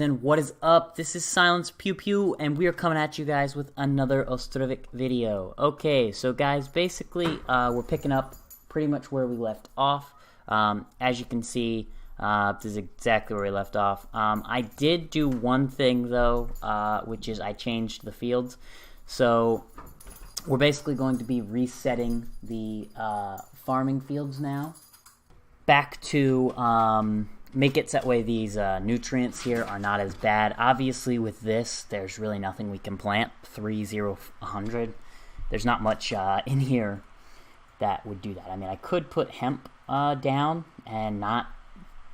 And what is up? This is Silence Pew Pew, and we are coming at you guys with another Ostriv video. Okay, so guys, basically, we're picking up pretty much where we left off. As you can see, this is exactly where we left off. I did do one thing, though, which is I changed the fields. So we're basically going to be resetting the farming fields now. Back to... make it so that way these nutrients here are not as bad. Obviously with this, there's really nothing we can plant. 3-0-100. There's not much in here that would do that. I mean, I could put hemp down and not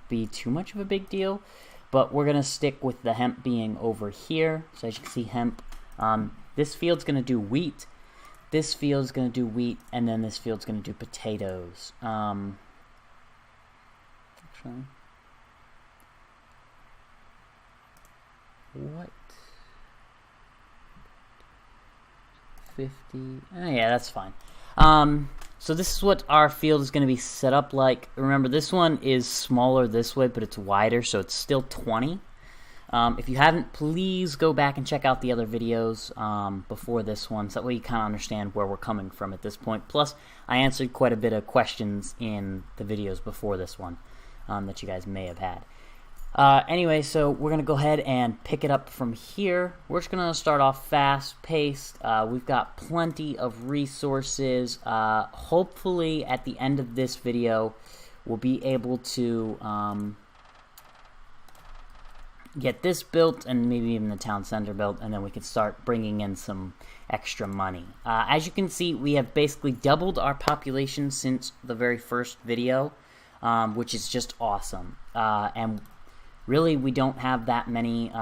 be too much of a big deal, but we're going to stick with the hemp being over here. So as you can see, hemp. This field's going to do wheat. This field's going to do wheat, and then this field's going to do potatoes. Actually... What? 50. Oh, yeah, that's fine. So this is what our field is going to be set up like. Remember, this one is smaller this way, but it's wider, so it's still 20. If you haven't, please go back and check out the other videos before this one, so that way you kind of understand where we're coming from at this point. Plus, I answered quite a bit of questions in the videos before this one that you guys may have had. Anyway, so we're going to go ahead and pick it up from here. We're just going to start off fast-paced. We've got plenty of resources. Hopefully, at the end of this video, we'll be able to get this built and maybe even the town center built, and then we can start bringing in some extra money. As you can see, we have basically doubled our population since the very first video, which is just awesome. And really, we don't have that many,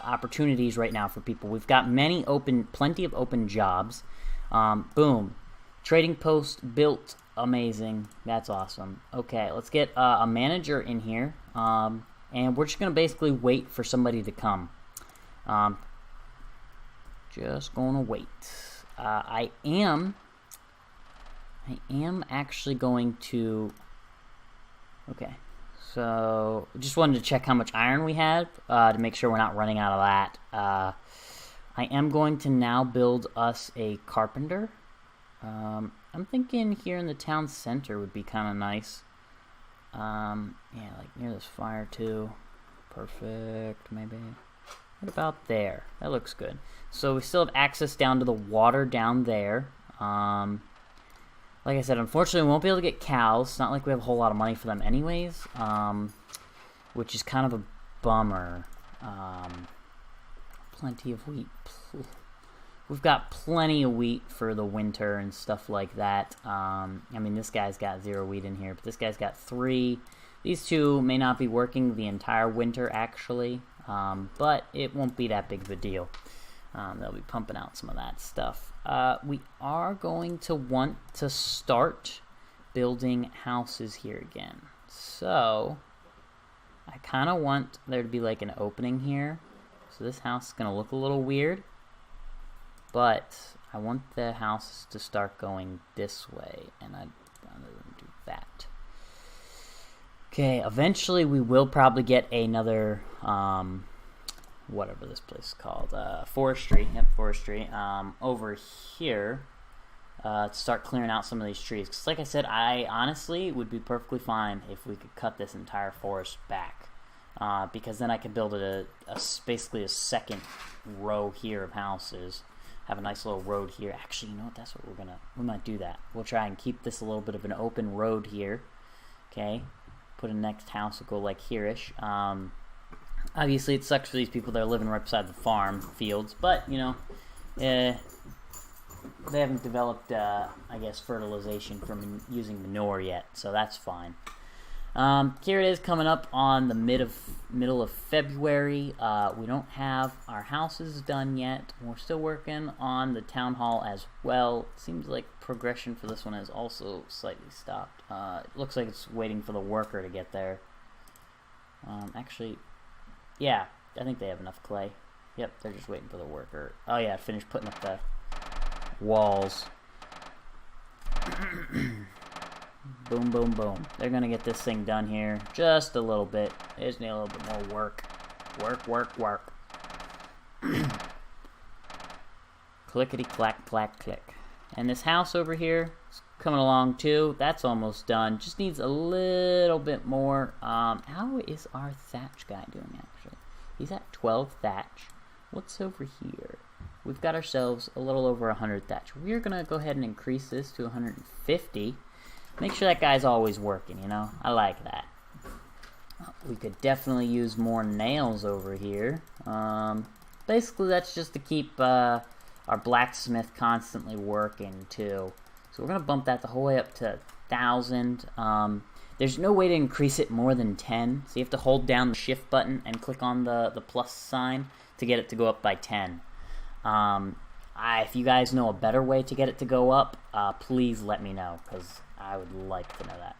opportunities right now for people. We've got plenty of open jobs. Boom. Trading post built. Amazing. That's awesome. Okay, let's get a manager in here. And we're just going to basically wait for somebody to come. Just going to wait. I am actually going to... Okay. So, just wanted to check how much iron we had to make sure we're not running out of that. I am going to now build us a carpenter. I'm thinking here in the town center would be kind of nice. Yeah, like near this fire too. Perfect, maybe. What about there? That looks good. So we still have access down to the water down there. Like I said, unfortunately, we won't be able to get cows. It's not like we have a whole lot of money for them anyways, which is kind of a bummer. Plenty of wheat. We've got plenty of wheat for the winter and stuff like that. I mean, this guy's got 0 wheat in here, but this guy's got 3. These two may not be working the entire winter, actually, but it won't be that big of a deal. They'll be pumping out some of that stuff. We are going to want to start building houses here again. So, I kind of want there to be like an opening here. So this house is going to look a little weird. But I want the houses to start going this way. And I'd rather do that. Okay, eventually we will probably get another... whatever this place is called, forestry, yep, forestry, over here, to start clearing out some of these trees, because like I said, I honestly would be perfectly fine if we could cut this entire forest back, because then I could build basically a second row here of houses, have a nice little road here. Actually, you know what, that's what we might do that. We'll try and keep this a little bit of an open road here, okay, put a next house, will go like here-ish. Obviously, it sucks for these people that are living right beside the farm fields, but, you know, they haven't developed, I guess, fertilization from using manure yet, so that's fine. Here it is coming up on the middle of February. We don't have our houses done yet. We're still working on the town hall as well. Seems like progression for this one has also slightly stopped. It looks like it's waiting for the worker to get there. Actually... Yeah, I think they have enough clay. Yep, they're just waiting for the worker. Oh yeah, finished putting up the walls. Boom, boom, boom. They're going to get this thing done here just a little bit. They just need a little bit more work. Work, work, work. Clickety clack, clack, click. And this house over here is coming along too. That's almost done. Just needs a little bit more. How is our thatch guy doing actually? He's at 12 thatch. What's over here? We've got ourselves a little over 100 thatch. We're going to go ahead and increase this to 150. Make sure that guy's always working, you know? I like that. We could definitely use more nails over here. Basically, that's just to keep our blacksmith constantly working, too. So we're going to bump that the whole way up to 1,000. There's no way to increase it more than 10. So you have to hold down the shift button and click on the plus sign to get it to go up by 10. If you guys know a better way to get it to go up, please let me know, because I would like to know that.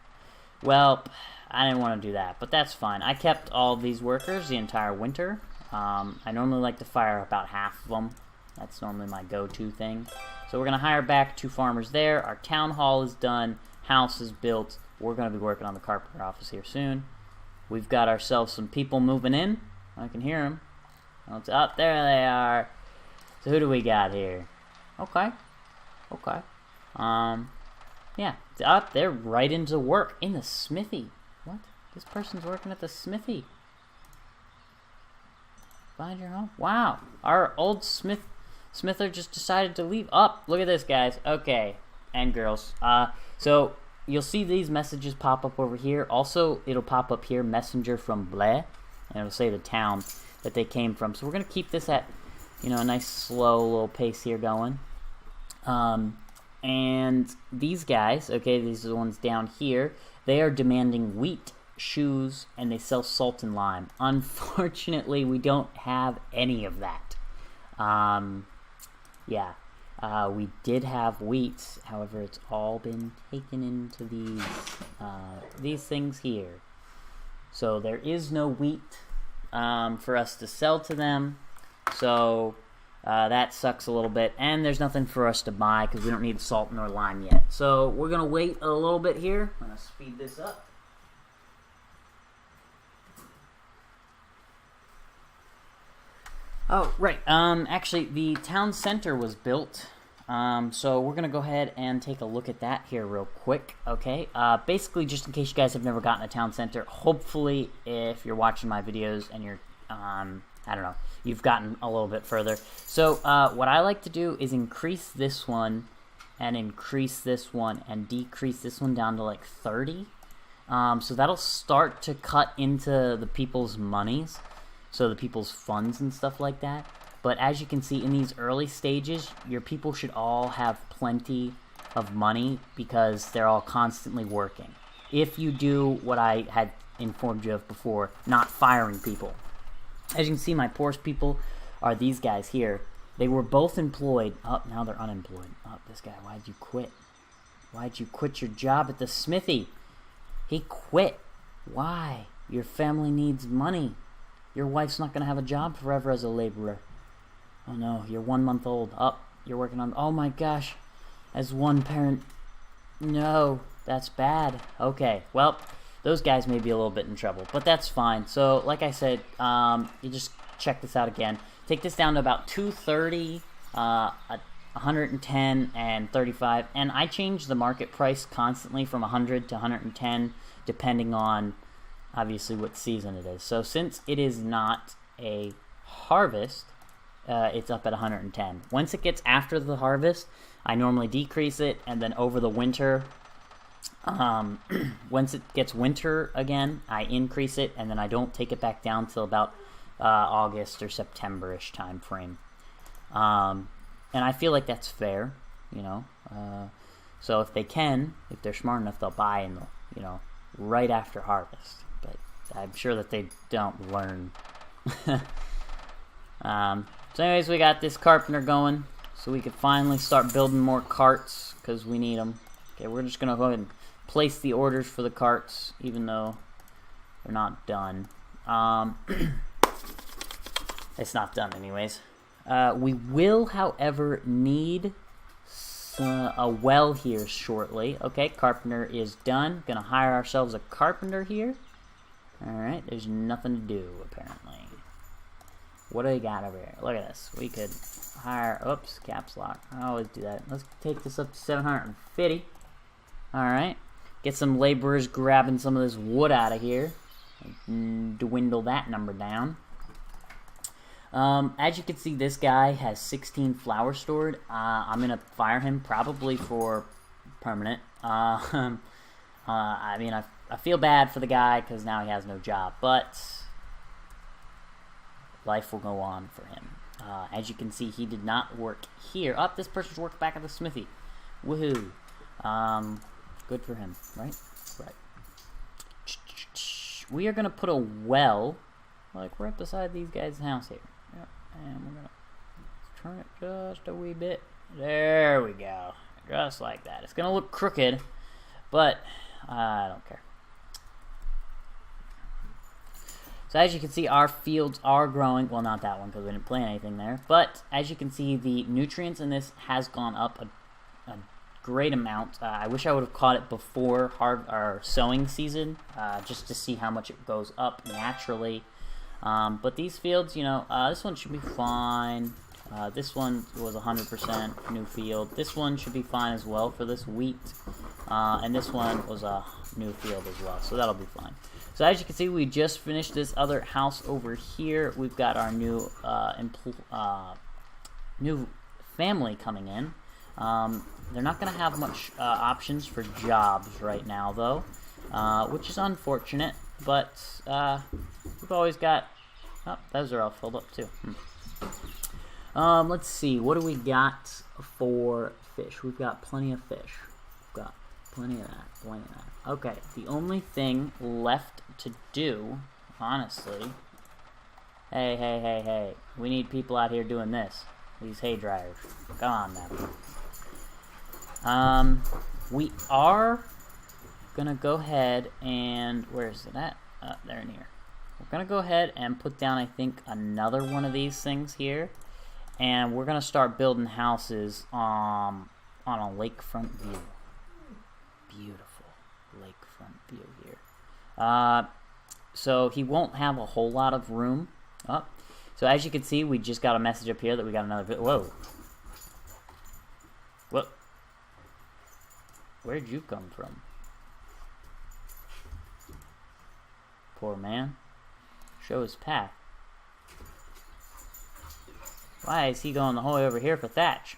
Well, I didn't want to do that, but that's fine. I kept all of these workers the entire winter. I normally like to fire about half of them. That's normally my go-to thing. So we're going to hire back 2 farmers there. Our town hall is done. House is built. We're going to be working on the carpenter office here soon. We've got ourselves some people moving in. I can hear them. Oh, it's up there they are. So who do we got here? Okay. Okay. Yeah. They're right into work in the smithy. What? This person's working at the smithy. Find your home? Wow. Our old smither just decided to leave. Look at this, guys. Okay. And girls. So you'll see these messages pop up over here. Also, it'll pop up here, messenger from Blais. And it'll say the town that they came from. So we're going to keep this at, you know, a nice slow little pace here going. And these guys, okay, these are the ones down here, they are demanding wheat, shoes, and they sell salt and lime. Unfortunately, we don't have any of that. We did have wheat, however, it's all been taken into these things here. So there is no wheat for us to sell to them. So that sucks a little bit, and there's nothing for us to buy because we don't need salt nor lime yet. So we're going to wait a little bit here. I'm going to speed this up. Oh, right. Actually, the town center was built. So we're going to go ahead and take a look at that here real quick, okay? Basically, just in case you guys have never gotten a town center, hopefully if you're watching my videos and you're, I don't know, you've gotten a little bit further. So what I like to do is increase this one and increase this one and decrease this one down to like 30. So that'll start to cut into the people's monies, so the people's funds and stuff like that. But as you can see in these early stages, your people should all have plenty of money because they're all constantly working. If you do what I had informed you of before, not firing people. As you can see, my poorest people are these guys here. They were both employed. Oh, now they're unemployed. Oh, this guy, why'd you quit? Why'd you quit your job at the smithy? He quit. Why? Your family needs money. Your wife's not going to have a job forever as a laborer. Oh no, you're 1 month old. Oh, you're working on... Oh my gosh. As one parent... No, that's bad. Okay, well, those guys may be a little bit in trouble, but that's fine. So, like I said, you just check this out again. Take this down to about 230, 110, and 35. And I change the market price constantly from 100 to 110, depending on, obviously, what season it is. So, since it is not a harvest... it's up at 110. Once it gets after the harvest, I normally decrease it, and then over the winter, once it gets winter again, I increase it, and then I don't take it back down till about August or September-ish time frame. And I feel like that's fair, you know. So if they can, if they're smart enough, they'll buy in the, you know, right after harvest. But I'm sure that they don't learn. So anyways, we got this carpenter going, so we could finally start building more carts, because we need them. Okay, we're just going to go ahead and place the orders for the carts, even though they're not done. It's not done anyways. We will, however, need a well here shortly. Okay, carpenter is done. Gonna hire ourselves a carpenter here. Alright, there's nothing to do, apparently. What do we got over here? Look at this. We could hire... Oops, caps lock. I always do that. Let's take this up to 750. Alright. Get some laborers grabbing some of this wood out of here. Dwindle that number down. As you can see, this guy has 16 flour stored. I'm going to fire him probably for permanent. I mean, I feel bad for the guy because now he has no job, but life will go on for him. As you can see, he did not work here. Oh, this person's worked back at the smithy. Woohoo. Good for him, right? Right. We are going to put a well, like right beside these guys' house here. Yep. And we're going to turn it just a wee bit. There we go. Just like that. It's going to look crooked, but I don't care. So as you can see, our fields are growing. Well, not that one because we didn't plant anything there. But as you can see, the nutrients in this has gone up a great amount. I wish I would have caught it before our sowing season, just to see how much it goes up naturally. But these fields, you know, this one should be fine. This one was 100% new field. This one should be fine as well for this wheat. And this one was a new field as well, so that'll be fine. So as you can see, we just finished this other house over here. We've got our new new family coming in. They're not going to have much options for jobs right now, though, which is unfortunate. But we've always got... Oh, those are all filled up, too. Let's see. What do we got for fish? We've got plenty of fish. We've got plenty of that. Plenty of that. Okay, the only thing left to do, honestly... Hey. We need people out here doing this. These hay dryers. Come on now. We are gonna go ahead and... Where is it at? There in here. We're gonna go ahead and put down, I think, another one of these things here. And we're gonna start building houses on a lakefront view. Beautiful lakefront view here. So he won't have a whole lot of room. Oh. So as you can see, we just got a message up here that we got another... Whoa. What? Where'd you come from? Poor man. Show his path. Why is he going the whole way over here for thatch?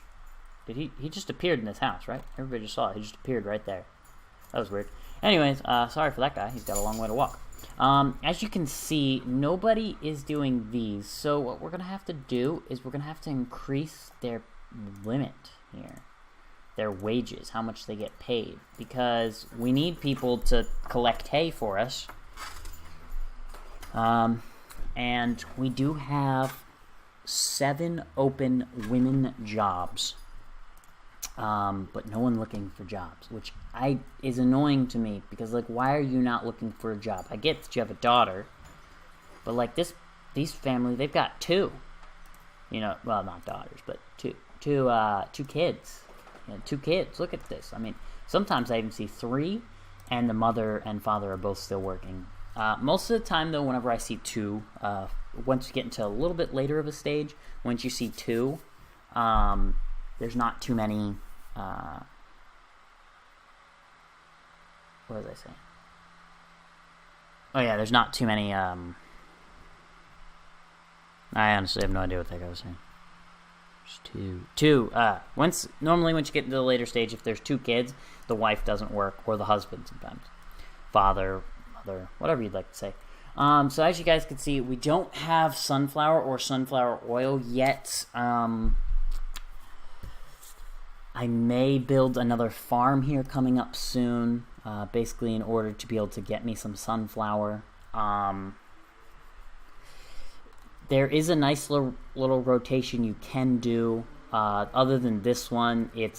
Did he just appeared in this house, right? Everybody just saw it. He just appeared right there. That was weird. Anyways, sorry for that guy. He's got a long way to walk. As you can see, nobody is doing these. So what we're going to have to do is we're going to have to increase their limit here. Their wages, how much they get paid. Because we need people to collect hay for us. And we do have 7 open women jobs. But no one looking for jobs, which is annoying to me, because, like, why are you not looking for a job? I get that you have a daughter, but, like, these family, they've got 2, you know, well, not daughters, but two kids, you know, 2 kids. Look at this. I mean, sometimes I even see 3, and the mother and father are both still working. Most of the time, though, whenever I see 2, once you get into a little bit later of a stage, once you see 2, there's not too many, what was I saying? Oh yeah, there's not too many, I honestly have no idea what the heck I was saying. There's 2. Normally once you get into the later stage, if there's 2 kids, the wife doesn't work, or the husband sometimes. Father, mother, whatever you'd like to say. So as you guys can see, we don't have sunflower or sunflower oil yet. I may build another farm here coming up soon, basically in order to be able to get me some sunflower. There is a nice little rotation you can do. Other than this one, it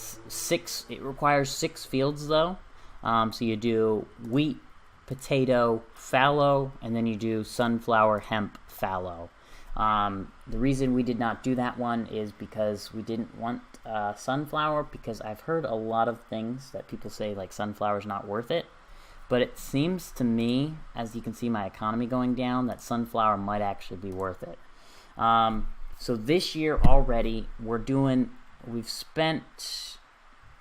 requires 6 fields though. So you do wheat, potato, fallow, and then you do sunflower, hemp, fallow. The reason we did not do that one is because we didn't want sunflower, because I've heard a lot of things that people say, like, sunflower's not worth it. But it seems to me, as you can see my economy going down, that sunflower might actually be worth it. So this year already, we've spent,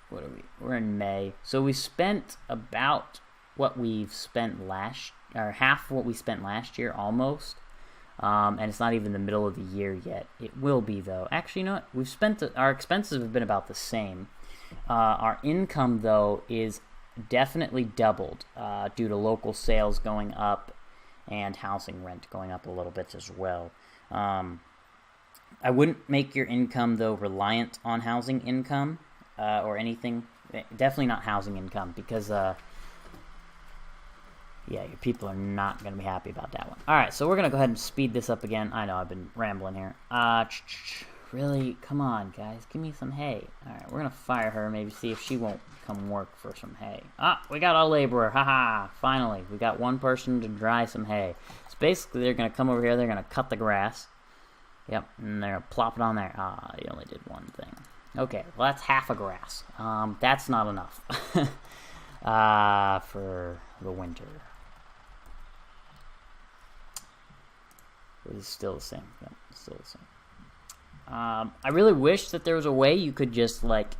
we're in May. So we spent about what we've spent half what we spent last year almost. And it's not even the middle of the year yet. It will be, though. Actually, you know what? Our expenses have been about the same. Our income, though, is definitely doubled due to local sales going up and housing rent going up a little bit as well. I wouldn't make your income, though, reliant on housing income or anything. Definitely not housing income, because yeah, your people are not going to be happy about that one. All right, so we're going to go ahead and speed this up again. I know I've been rambling here. Really? Come on, guys. Give me some hay. All right, we're going to fire her, maybe see if she won't come work for some hay. We got a laborer. Haha. Finally, we got one person to dry some hay. So basically, they're going to come over here. They're going to cut the grass. Yep, and they're going to plop it on there. You only did one thing. Okay, well, that's half a grass. That's not enough for the winter. It's still the same. Yep, it's still the same. I really wish that there was a way you could just, like,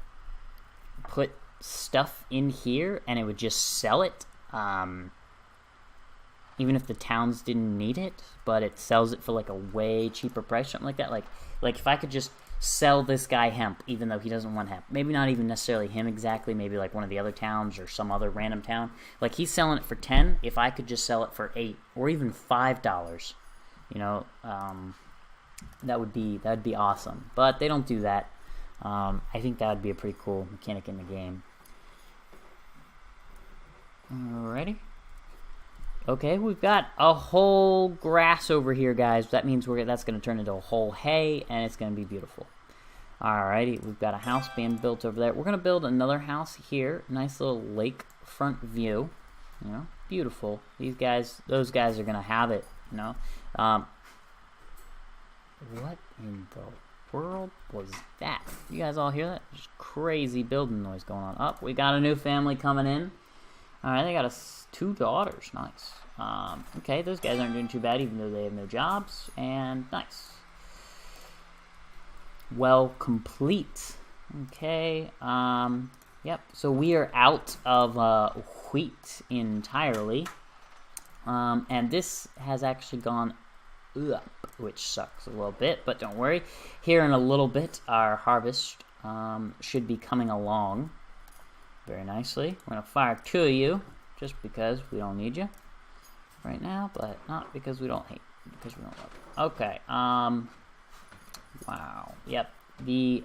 put stuff in here and it would just sell it, even if the towns didn't need it, but it sells it for, like, a way cheaper price, something like that. Like if I could just sell this guy hemp, even though he doesn't want hemp. Maybe not even necessarily him exactly, maybe like one of the other towns or some other random town. Like, he's selling it for 10, if I could just sell it for 8 or even $5. You know, that'd be awesome. But they don't do that. I think that would be a pretty cool mechanic in the game. Alrighty. Okay, we've got a whole grass over here, guys. That means that's going to turn into a whole hay, and it's going to be beautiful. Alrighty, we've got a house being built over there. We're going to build another house here. Nice little lakefront view. You know, beautiful. Those guys are going to have it, you know. What in the world was that? You guys all hear that? Just crazy building noise going on. We got a new family coming in. Alright, they got 2 daughters. Nice. Okay, those guys aren't doing too bad, even though they have no jobs. And nice. Well, complete. Okay. Yep. So we are out of wheat entirely. And this has actually gone up, which sucks a little bit, but don't worry. Here in a little bit, our harvest should be coming along very nicely. We're going to fire 2 of you, just because we don't need you right now, but not because we don't hate, because we don't love you. Okay, wow. Yep, the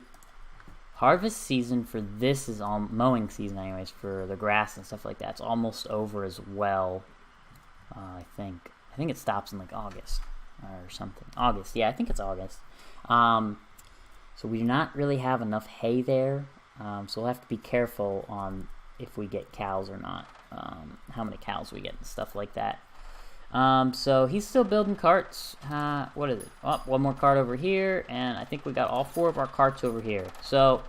harvest season for this is mowing season anyways, for the grass and stuff like that. It's almost over as well, I think. I think it stops in, like, August or something. August, yeah, I think it's August. So we do not really have enough hay there, so we'll have to be careful on if we get cows or not, how many cows we get and stuff like that. So he's still building carts. What is it? One more cart over here, and I think we got all 4 of our carts over here. So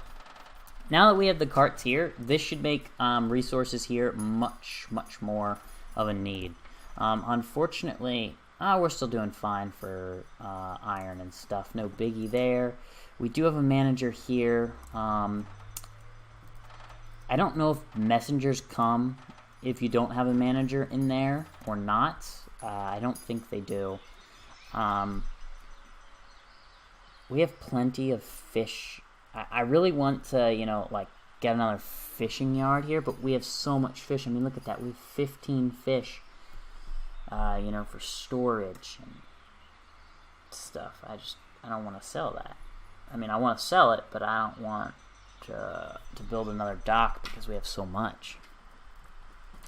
now that we have the carts here, this should make resources here much, much more of a need. Unfortunately, we're still doing fine for iron and stuff. No biggie there. We do have a manager here. I don't know if messengers come if you don't have a manager in there or not. I don't think they do. We have plenty of fish. I really want to, you know, like, get another fishing yard here, but we have so much fish. I mean, look at that. We have 15 fish, you know, for storage and stuff. I don't want to sell that. I mean, I want to sell it, but I don't want to build another dock because we have so much.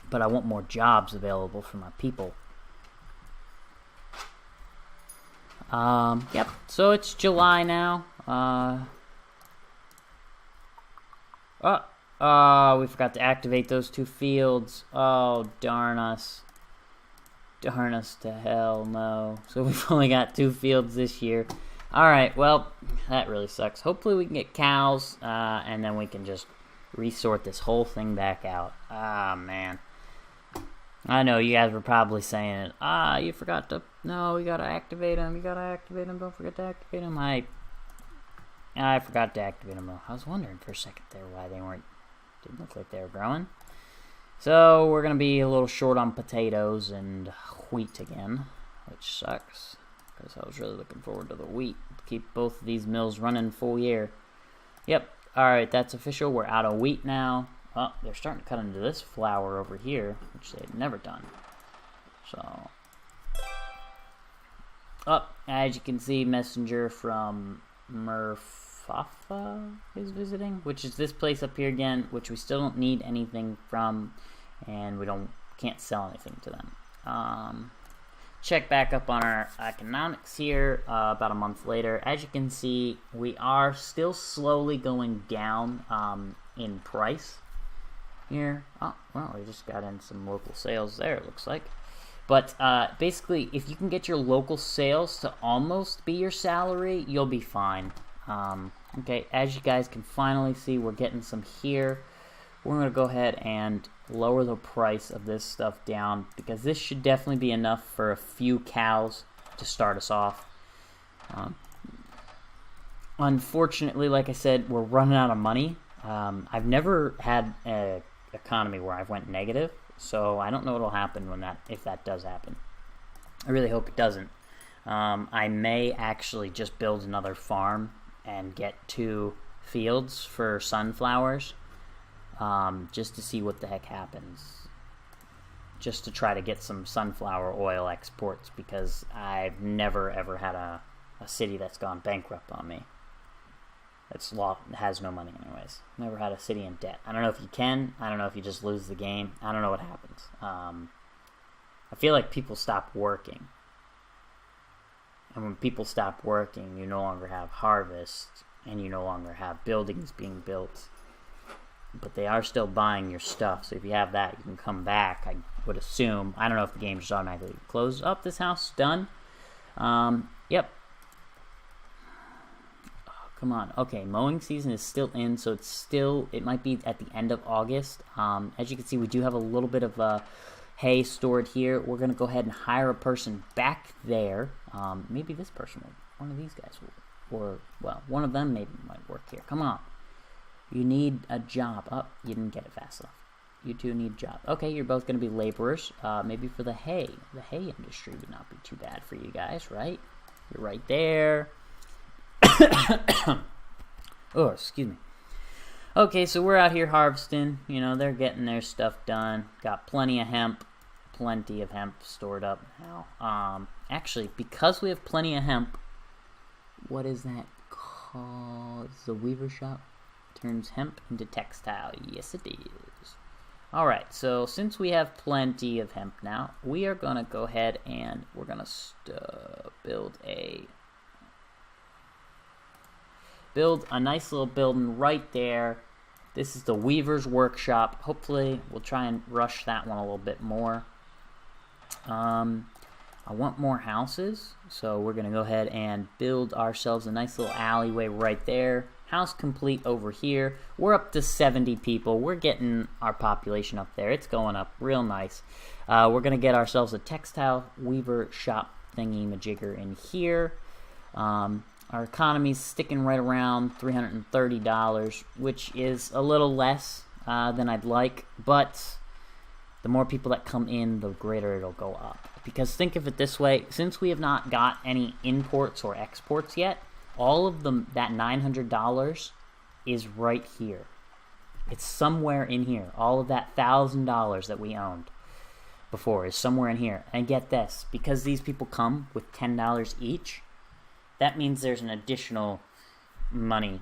But I want more jobs available for my people. Yep, so it's July now. We forgot to activate those 2 fields. Oh, darn us. Darn us to hell, no. So we've only got 2 fields this year. Alright, well, that really sucks. Hopefully we can get cows, and then we can just resort this whole thing back out. Ah, man. I know you guys were probably saying, you forgot to... No, you gotta activate them. You gotta activate them. Don't forget to activate them. I forgot to activate them, though. I was wondering for a second there why they weren't... Didn't look like they were growing. So, we're gonna be a little short on potatoes and wheat again, which sucks. Because I was really looking forward to the wheat. Keep both of these mills running full year. Yep. Alright, that's official. We're out of wheat now. Oh, they're starting to cut into this flour over here, which they had never done. So... as you can see, messenger from Murfafa is visiting, which is this place up here again, which we still don't need anything from, and we can't sell anything to them. Check back up on our economics here about a month later. As you can see, we are still slowly going down in price here. Oh, well, we just got in some local sales there, it looks like. But basically, if you can get your local sales to almost be your salary, you'll be fine. Okay, as you guys can finally see, we're getting some here. We're going to go ahead and lower the price of this stuff down, because this should definitely be enough for a few cows to start us off. Unfortunately, like I said, we're running out of money. I've never had an economy where I've went negative. So I don't know what'll happen if that does happen. I really hope it doesn't. I may actually just build another farm and get 2 fields for sunflowers, just to see what the heck happens. Just to try to get some sunflower oil exports, because I've never ever had a city that's gone bankrupt on me. Has no money anyways. Never had a city in debt. I don't know if you can. I don't know if you just lose the game. I don't know what happens. I feel like people stop working. And when people stop working, you no longer have harvest, and you no longer have buildings being built. But they are still buying your stuff, so if you have that, you can come back, I would assume. I don't know if the game just automatically closes up. This house is done. Yep. Come on. Okay, mowing season is still in, so it might be at the end of August. As you can see, we do have a little bit of hay stored here. We're going to go ahead and hire a person back there. Maybe this person will, one of these guys will, or, well, one of them maybe might work here. Come on. You need a job. Oh, you didn't get it fast enough. You two need a job. Okay, you're both going to be laborers. Maybe for the hay. The hay industry would not be too bad for you guys, right? You're right there. Oh, excuse me. Okay, so we're out here harvesting. You know, they're getting their stuff done. Got plenty of hemp stored up now. Actually, because we have plenty of hemp, what is that called? It's the weaver shop. Turns hemp into textile. Yes, it is. Alright, so since we have plenty of hemp now, we are going to go ahead and we're going to build a nice little building right there. This is the weaver's workshop. Hopefully, we'll try and rush that one a little bit more. I want more houses, so we're going to go ahead and build ourselves a nice little alleyway right there. House complete over here. We're up to 70 people. We're getting our population up there. It's going up real nice. We're going to get ourselves a textile weaver shop thingy-majigger in here. Our economy's sticking right around $330, which is a little less than I'd like, but the more people that come in, the greater it'll go up. Because think of it this way, since we have not got any imports or exports yet, all of them, that $900 is right here. It's somewhere in here. All of that $1,000 that we owned before is somewhere in here. And get this, because these people come with $10 each, that means there's an additional money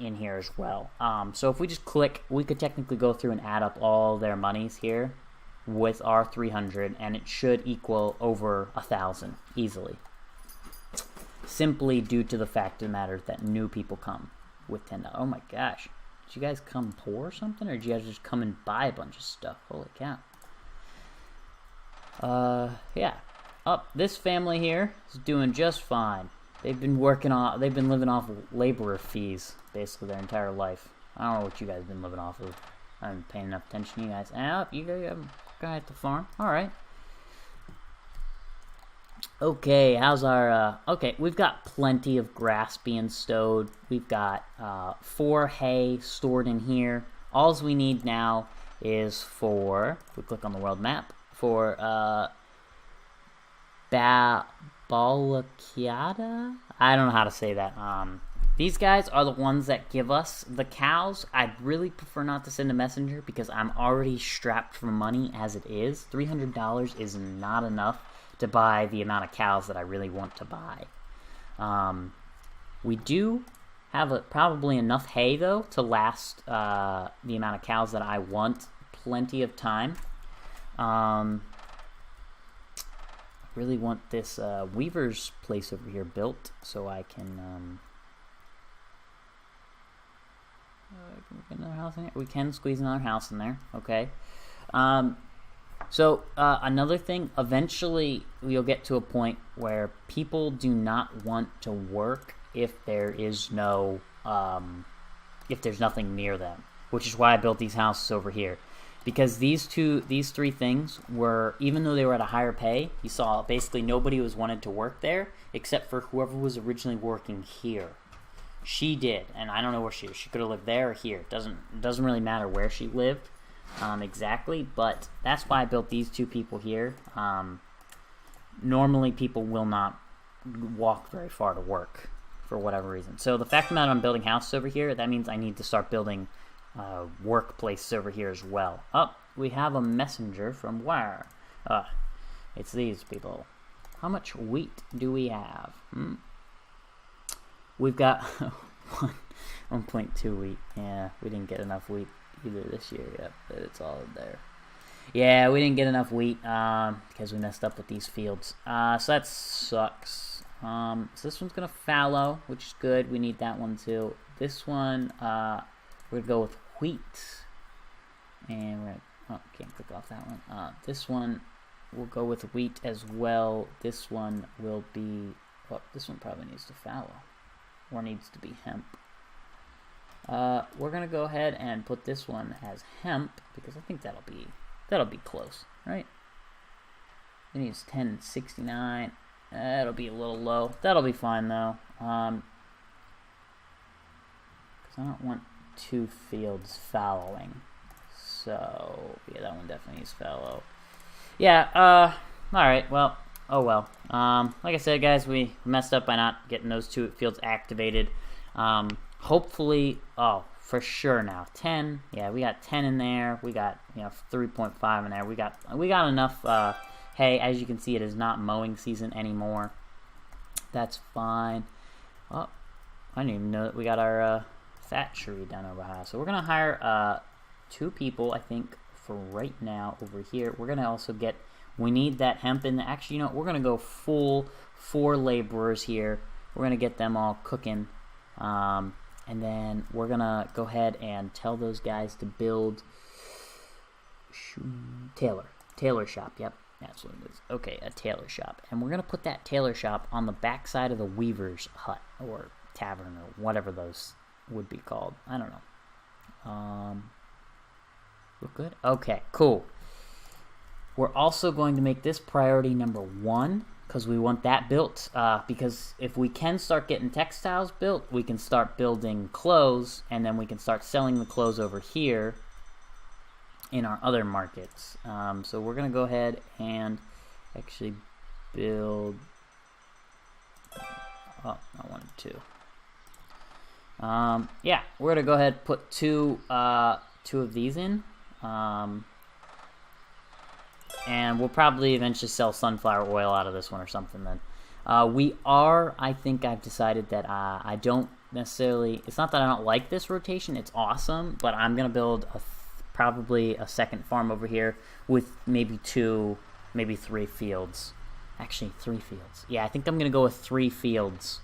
in here as well. So if we just click, we could technically go through and add up all their monies here with our 300, and it should equal over 1,000 easily. Simply due to the fact of the matter that new people come with $10. Oh my gosh. Did you guys come poor or something? Or did you guys just come and buy a bunch of stuff? Holy cow. Yeah. This family here is doing just fine. They've been living off laborer fees basically their entire life. I don't know what you guys have been living off of. I haven't paid enough attention to you guys. You guys have a guy at the farm. Alright. Okay, how's our, okay, we've got plenty of grass being stowed. We've got, 4 hay stored in here. All we need now is for, if we click on the world map, for, Balakiata? I don't know how to say that. These guys are the ones that give us the cows. I'd really prefer not to send a messenger because I'm already strapped for money as it is. $300 is not enough to buy the amount of cows that I really want to buy. We do have probably enough hay, though, to last the amount of cows that I want plenty of time. Really want this weaver's place over here built so I can we get another house in here? We can squeeze another house in there. Okay. So another thing, eventually we'll get to a point where people do not want to work if there is no if there's nothing near them, which is why I built these houses over here. Because these 3 things were, even though they were at a higher pay, you saw basically nobody was wanted to work there except for whoever was originally working here. She did, and I don't know where she could have lived there or here. It doesn't really matter where she lived exactly, but that's why I built these 2 people here. Normally people will not walk very far to work for whatever reason. So the fact that I'm building houses over here, that means I need to start building workplaces over here as well. We have a messenger from where? It's these people. How much wheat do we have? We've got 1.2 wheat. Yeah, we didn't get enough wheat either this year yet, but it's all in there. Yeah, we didn't get enough wheat because we messed up with these fields. So that sucks. So this one's going to fallow, which is good. We need that one too. This one, we're going to go with wheat. And we're going to, can't click off that one. This one, we'll go with wheat as well. This one will be, this one probably needs to fallow. Or needs to be hemp. We're going to go ahead and put this one as hemp, because I think that'll be close, right? It needs 1069. That'll be a little low. That'll be fine, though. Because I don't want 2 fields fallowing. So, yeah, that one definitely needs fallow. Yeah, alright, well, oh well. Like I said, guys, we messed up by not getting those 2 fields activated. Hopefully, for sure now, 10. Yeah, we got 10 in there. We got, 3.5 in there. We got enough hay. As you can see, it is not mowing season anymore. That's fine. I didn't even know that we got our thatchery done over here. So we're gonna hire 2 people, I think, for right now over here. We're gonna also get. We need that hemp in. Actually, we're gonna go full 4 laborers here. We're gonna get them all cooking. And then we're gonna go ahead and tell those guys to build tailor shop. Yep, that's what it is. Okay, a tailor shop, and we're gonna put that tailor shop on the back side of the weaver's hut or tavern or whatever those would be called. I don't know. Look good. Okay, cool. We're also going to make this priority number 1. Because we want that built, because if we can start getting textiles built, we can start building clothes, and then we can start selling the clothes over here in our other markets. So we're going to go ahead and actually build, I wanted 2. Yeah, we're going to go ahead and put 2 of these in. And we'll probably eventually sell sunflower oil out of this one or something then. I think I've decided that I don't necessarily, it's not that I don't like this rotation, it's awesome, but I'm going to build probably a second farm over here with maybe 2, maybe 3 fields. Actually, 3 fields. Yeah, I think I'm going to go with 3 fields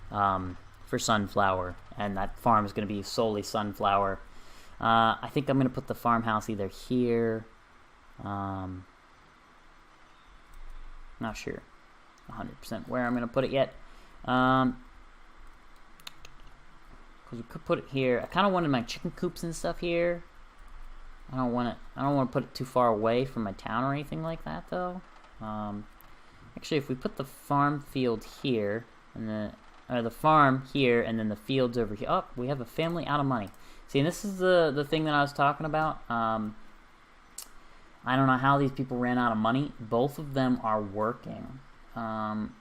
for sunflower, and that farm is going to be solely sunflower. I think I'm going to put the farmhouse either here, Not sure 100% where I'm going to put it yet. Because we could put it here. I kind of wanted my chicken coops and stuff here. I don't want to put it too far away from my town or anything like that, though. Actually, if we put the farm field here, and the farm here, and then the fields over here. Oh, we have a family out of money. See, and this is the thing that I was talking about. I don't know how these people ran out of money. Both of them are working. And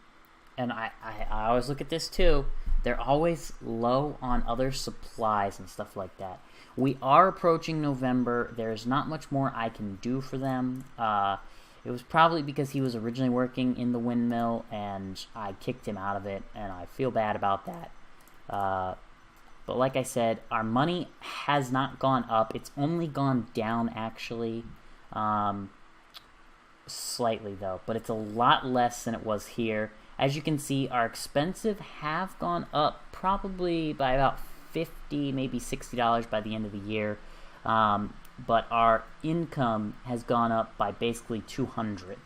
I always look at this too. They're always low on other supplies and stuff like that. We are approaching November. There's not much more I can do for them. It was probably because he was originally working in the windmill and I kicked him out of it, and I feel bad about that. But like I said, our money has not gone up. It's only gone down, actually. Slightly though, but it's a lot less than it was here. As you can see, our expenses have gone up probably by about $50, maybe $60 by the end of the year, but our income has gone up by basically $200.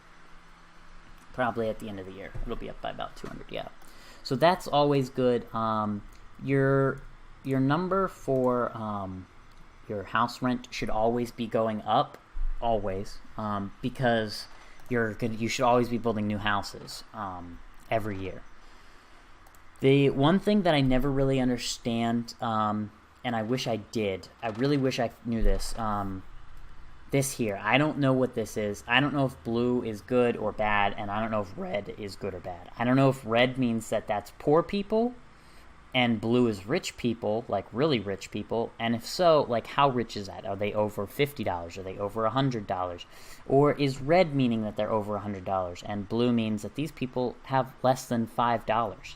Probably at the end of the year, it'll be up by about $200. Yeah, so that's always good. Your number for your house rent should always be going up. Always, because you should always be building new houses every year. The one thing that I never really understand, and I wish I did, I really wish I knew this, this here, I don't know what this is. I don't know if blue is good or bad, and I don't know if red is good or bad. I don't know if red means that that's poor people, and blue is rich people, like really rich people, and if so, like how rich is that? Are they over $50? Are they over $100? Or is red meaning that they're over $100, and blue means that these people have less than $5?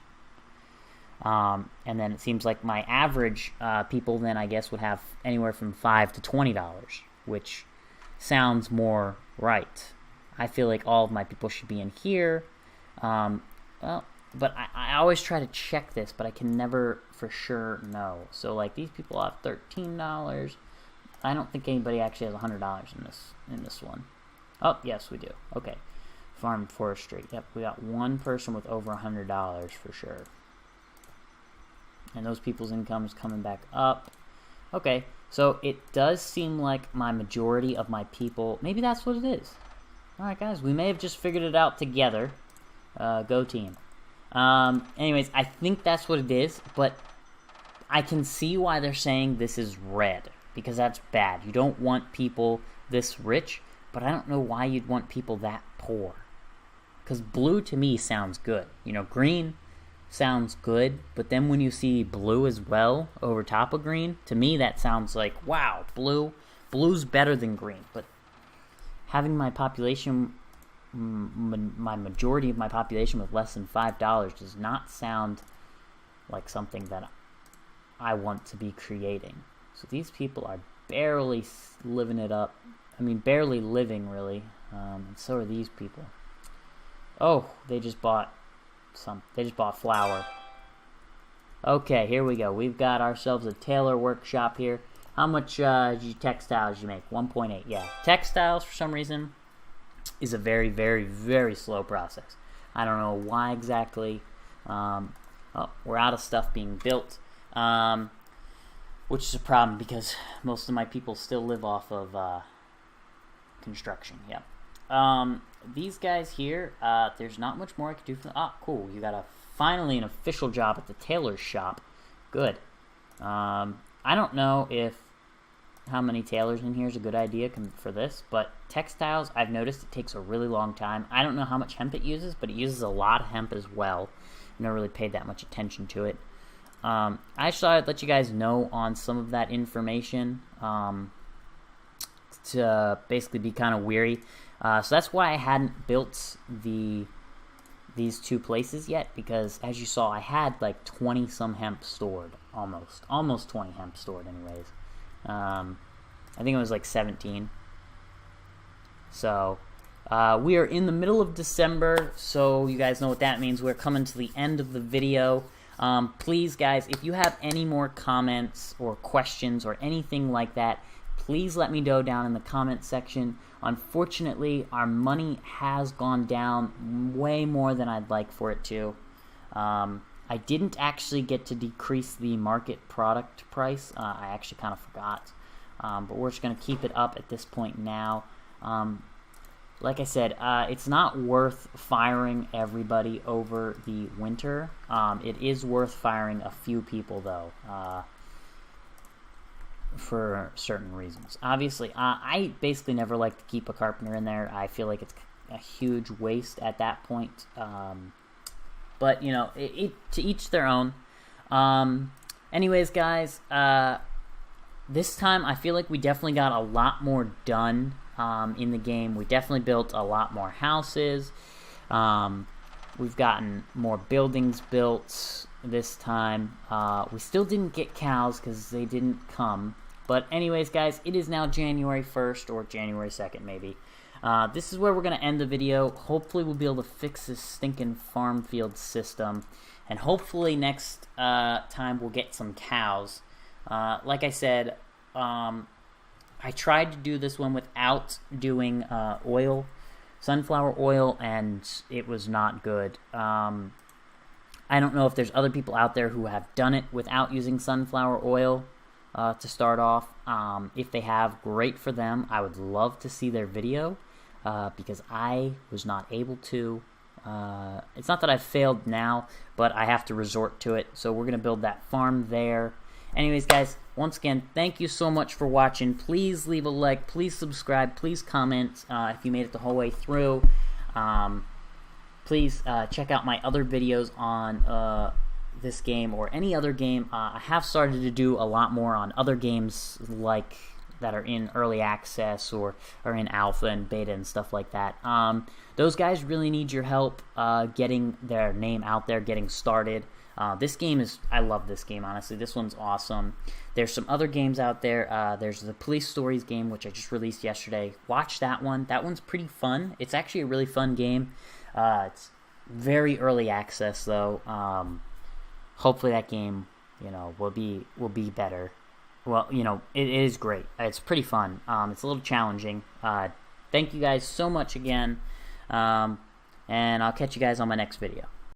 And then it seems like my average people then, I guess, would have anywhere from $5 to $20, which sounds more right. I feel like all of my people should be in here. But I always try to check this, but I can never for sure know. So like these people have $13. I don't think anybody actually has $100 in this one. Oh yes, we do. Okay, farm forestry. Yep, we got one person with over $100 for sure. And those people's income is coming back up. Okay, so it does seem like my majority of my people. Maybe that's what it is. All right, guys, we may have just figured it out together. Go team. Anyways, I think that's what it is, but I can see why they're saying this is red, because that's bad. You don't want people this rich, but I don't know why you'd want people that poor. Because blue to me sounds good. You know, green sounds good, but then when you see blue as well over top of green, to me that sounds like, wow, blue's better than green. But having my population, my majority of my population with less than $5 does not sound like something that I want to be creating. So these people are barely living it up. I mean, barely living, really. And so are these people. Oh, they just bought flour. Okay, here we go. We've got ourselves a tailor workshop here. How much textiles you make? 1.8. Yeah, textiles for some reason is a very, very, very slow process. I don't know why exactly. Oh, we're out of stuff being built, which is a problem because most of my people still live off of construction. Yep. These guys here, there's not much more I could do for them. Ah, cool. You got finally an official job at the tailor's shop. Good. I don't know if how many tailors in here is a good idea for this, but textiles, I've noticed it takes a really long time. I don't know how much hemp it uses, but it uses a lot of hemp as well. I've never really paid that much attention to it. I just thought I'd let you guys know on some of that information to basically be kind of weary. So that's why I hadn't built these two places yet, because as you saw, I had like 20 some hemp stored, almost 20 hemp stored anyways. I think it was like 17. So we are in the middle of December, so you guys know what that means. We're coming to the end of the video. Please, guys, if you have any more comments or questions or anything like that, please let me know down in the comment section. Unfortunately, our money has gone down way more than I'd like for it to. I didn't actually get to decrease the market product price. I actually kind of forgot. But we're just going to keep it up at this point now. Like I said, it's not worth firing everybody over the winter. It is worth firing a few people, though, for certain reasons. Obviously, I basically never like to keep a carpenter in there. I feel like it's a huge waste at that point. But, you know, to each their own. Anyways, guys, this time I feel like we definitely got a lot more done in the game. We definitely built a lot more houses. We've gotten more buildings built this time. We still didn't get cows because they didn't come. But anyways, guys, it is now January 1st or January 2nd, maybe. This is where we're going to end the video. Hopefully we'll be able to fix this stinking farm field system. And hopefully next time we'll get some cows. Like I said, I tried to do this one without doing sunflower oil, and it was not good. I don't know if there's other people out there who have done it without using sunflower oil to start off. If they have, great for them. I would love to see their video because I was not able to. It's not that I've failed now, but I have to resort to it. So we're going to build that farm there. Anyways, guys, once again, thank you so much for watching. Please leave a like. Please subscribe. Please comment if you made it the whole way through. Please check out my other videos on this game or any other game. I have started to do a lot more on other games like that are in early access or are in alpha and beta and stuff like that. Those guys really need your help getting their name out there, getting started. This game is, I love this game, honestly. This one's awesome. There's some other games out there. There's the Police Stories game, which I just released yesterday. Watch that one. That one's pretty fun. It's actually a really fun game. It's very early access, though. Hopefully that game, you know, will be better. Well, you know, it is great. It's pretty fun. It's a little challenging. Thank you guys so much again. And I'll catch you guys on my next video.